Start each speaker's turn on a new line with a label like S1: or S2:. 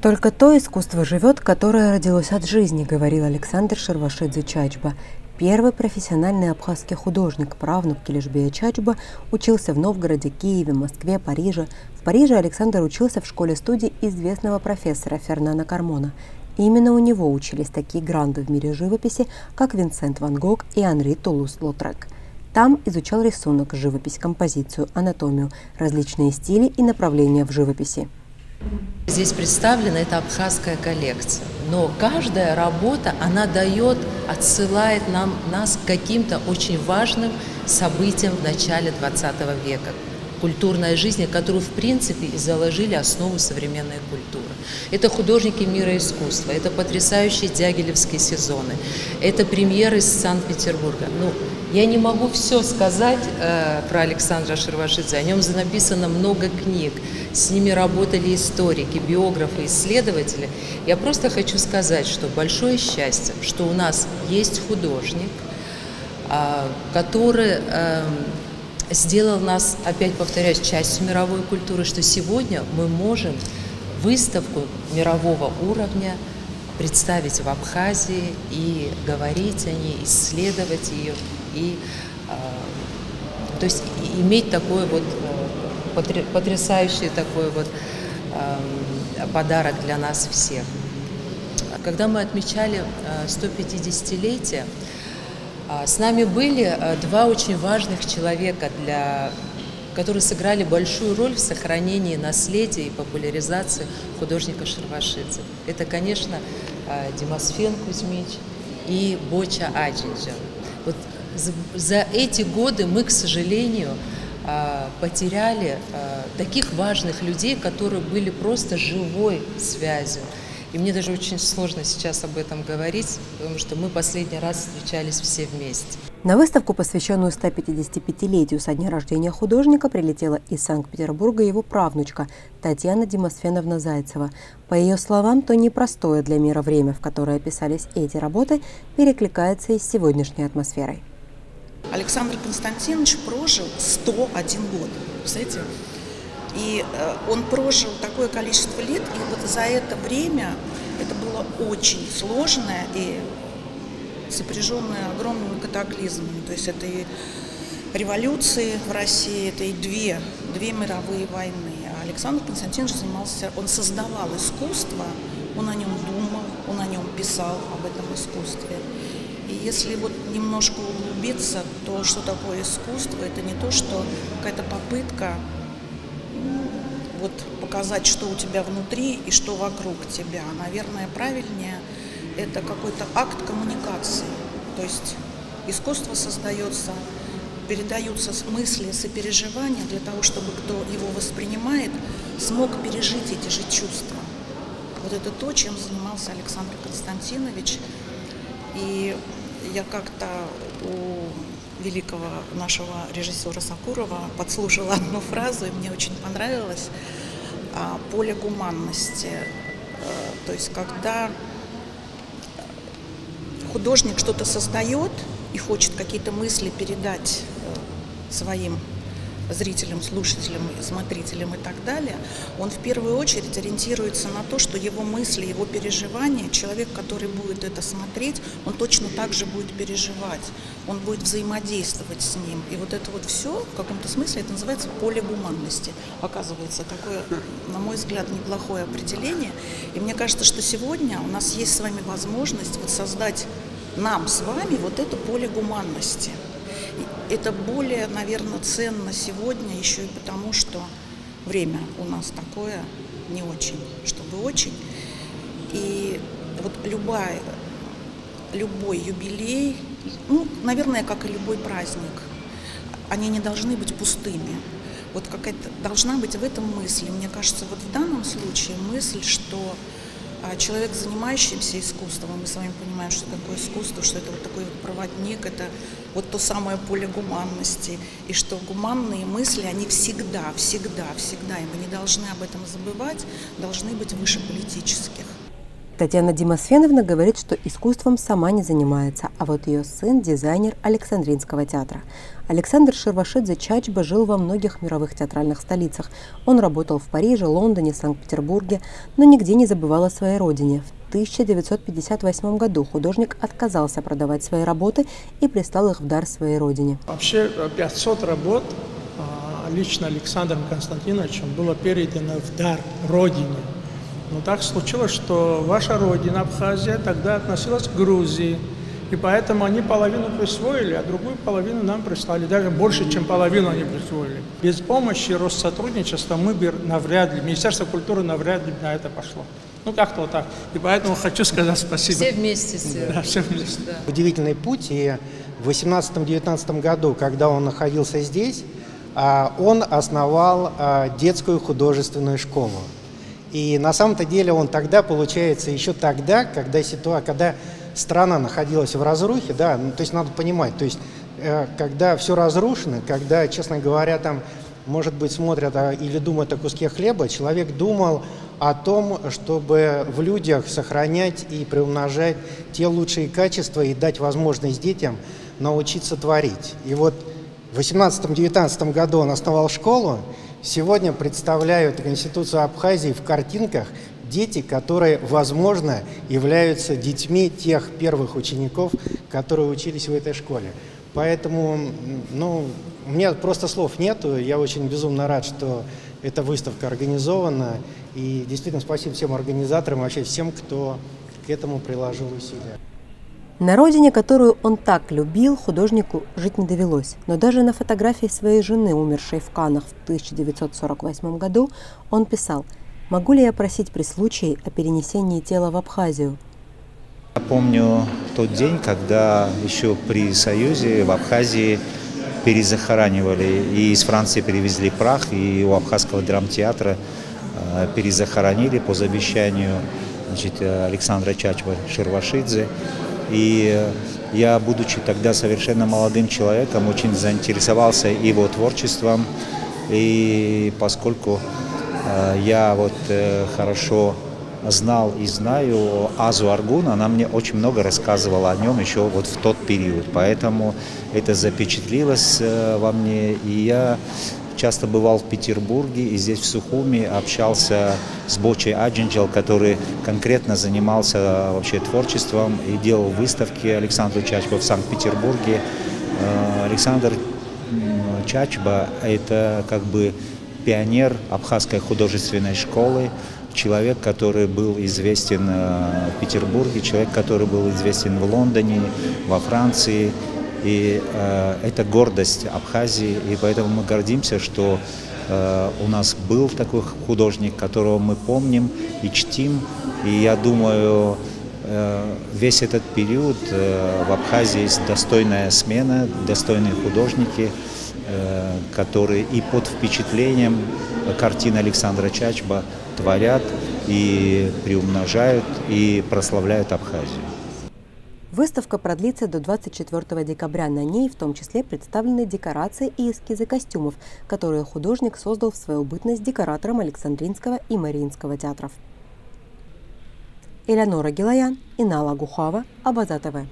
S1: Только то искусство живет, которое родилось от жизни, говорил Александр Шервашидзе Чачба. Первый профессиональный абхазский художник, правнук Килишбея Чачба, учился в Новгороде, Киеве, Москве, Париже. В Париже Александр учился в школе-студии известного профессора Фернана Кармона. Именно у него учились такие гранды в мире живописи, как Винсент Ван Гог и Анри Тулус-Лотрек. Там изучал рисунок, живопись, композицию, анатомию, различные стили и направления в живописи.
S2: Здесь представлена эта абхазская коллекция, но каждая работа, она отсылает нас к каким-то очень важным событиям в начале 20 века, культурной жизни, которую в принципе и заложили основу современной культуры. Это художники мира искусства, это потрясающие дягилевские сезоны, это премьеры из Санкт-Петербурга. Я не могу все сказать про Александра Шервашидзе, о нем написано много книг, с ними работали историки, биографы, исследователи. Я просто хочу сказать, что большое счастье, что у нас есть художник, который сделал нас, опять повторяюсь, частью мировой культуры, что сегодня мы можем выставку мирового уровня представить в Абхазии и говорить о ней, исследовать ее, то есть иметь такой вот потрясающий такой вот подарок для нас всех. Когда мы отмечали 150-летие, с нами были два очень важных человека, которые сыграли большую роль в сохранении наследия и популяризации художника Шервашидзе. Это, конечно, Демосфен Кузьмич и Боча Аджинджа. Вот за эти годы мы, к сожалению, потеряли таких важных людей, которые были просто живой связью. И мне даже очень сложно сейчас об этом говорить, потому что мы последний раз встречались все вместе.
S1: На выставку, посвященную 155-летию со дня рождения художника, прилетела из Санкт-Петербурга его правнучка Татьяна Демосфеновна Зайцева. По ее словам, то непростое для мира время, в которое писались эти работы, перекликается и с сегодняшней атмосферой.
S3: Александр Константинович прожил 101 год, представляете? И он прожил такое количество лет, и вот за это время это было очень сложное и сопряженное огромными катаклизмами. То есть это и революции в России, это и две мировые войны. А Александр Константинович он создавал искусство, он о нем думал, он о нем писал, об этом искусстве. И если вот немножко углубиться, то что такое искусство, это не то, что какая-то попытка вот показать, что у тебя внутри и что вокруг тебя. Наверное, правильнее это какой-то акт коммуникации. То есть искусство создается, передаются мысли, сопереживания для того, чтобы кто его воспринимает, смог пережить эти же чувства. Вот это то, чем занимался Александр Константинович. И я как-то у великого нашего режиссера Сокурова подслушала одну фразу, и мне очень понравилось: поле гуманности. То есть когда художник что-то создает и хочет какие-то мысли передать своим зрителям, слушателям, смотрителям и так далее, он в первую очередь ориентируется на то, что его мысли, его переживания, человек, который будет это смотреть, он точно так же будет переживать, он будет взаимодействовать с ним. И вот это вот все, в каком-то смысле, это называется поле гуманности. Оказывается, такое, на мой взгляд, неплохое определение. И мне кажется, что сегодня у нас есть с вами возможность вот создать нам с вами вот это поле гуманности. Это более, наверное, ценно сегодня еще и потому, что время у нас такое не очень, чтобы очень. И вот любой юбилей, наверное, как и любой праздник, они не должны быть пустыми. Вот какая-то должна быть в этом мысль. Мне кажется, вот в данном случае мысль, что человек, занимающийся искусством, мы с вами понимаем, что такое искусство, что это вот такой вот проводник, это вот то самое поле гуманности, и что гуманные мысли, они всегда, и мы не должны об этом забывать, должны быть выше политических.
S1: Татьяна Димосфеновна говорит, что искусством сама не занимается, а вот ее сын – дизайнер Александринского театра. Александр Шервашидзе Чачба жил во многих мировых театральных столицах. Он работал в Париже, Лондоне, Санкт-Петербурге, но нигде не забывал о своей родине. В 1958 году художник отказался продавать свои работы и прислал их в дар своей родине.
S4: Вообще 500 работ лично Александром Константиновичем было передано в дар родине. Но так случилось, что ваша родина, Абхазия, тогда относилась к Грузии. И поэтому они половину присвоили, а другую половину нам прислали. Даже больше, чем половину они присвоили. Без помощи Россотрудничества мы бы навряд ли, Министерство культуры навряд ли на это пошло. Ну, как-то вот так. И поэтому хочу сказать спасибо.
S2: Все вместе сделали.
S4: Да, все вместе.
S2: Да.
S5: Удивительный путь. И в 18-19 году, когда он находился здесь, он основал детскую художественную школу. И на самом-то деле он тогда, получается, еще тогда, когда страна находилась в разрухе, да, ну, то есть надо понимать, то есть когда все разрушено, когда, честно говоря, там, может быть, смотрят или думают о куске хлеба, человек думал о том, чтобы в людях сохранять и приумножать те лучшие качества и дать возможность детям научиться творить. И вот в 18-19 году он основал школу. Сегодня представляют Конституцию Абхазии в картинках дети, которые, возможно, являются детьми тех первых учеников, которые учились в этой школе. Поэтому, ну, у меня просто слов нету. Я очень безумно рад, что эта выставка организована. И действительно спасибо всем организаторам, вообще всем, кто к этому приложил усилия.
S1: На родине, которую он так любил, художнику жить не довелось. Но даже на фотографии своей жены, умершей в Каннах в 1948 году, он писал: «Могу ли я просить при случае о перенесении тела в Абхазию?»
S6: Я помню тот день, когда еще при Союзе в Абхазии перезахоранивали. И из Франции привезли прах, и у Абхазского драмтеатра перезахоронили по завещанию, значит, Александра Чачба Шервашидзе. И я, будучи тогда совершенно молодым человеком, очень заинтересовался его творчеством. И поскольку я вот хорошо знал и знаю Азу Аргун, она мне очень много рассказывала о нем еще вот в тот период. Поэтому это запечатлилось во мне. И я часто бывал в Петербурге и здесь в Сухуми общался с Бочей Аджинджел, который конкретно занимался вообще творчеством и делал выставки Александру Чачба в Санкт-Петербурге. Александр Чачба – это как бы пионер Абхазской художественной школы, человек, который был известен в Петербурге, человек, который был известен в Лондоне, во Франции. И это гордость Абхазии, и поэтому мы гордимся, что у нас был такой художник, которого мы помним и чтим. И я думаю, весь этот период в Абхазии есть достойная смена, достойные художники, которые и под впечатлением картин Александра Чачба творят и приумножают и прославляют Абхазию.
S1: Выставка продлится до 24 декабря. На ней в том числе представлены декорации и эскизы костюмов, которые художник создал в свою бытность декоратором Александринского и Мариинского театров. Элеонора Гилаян, Инала Гухава, Абаза ТВ.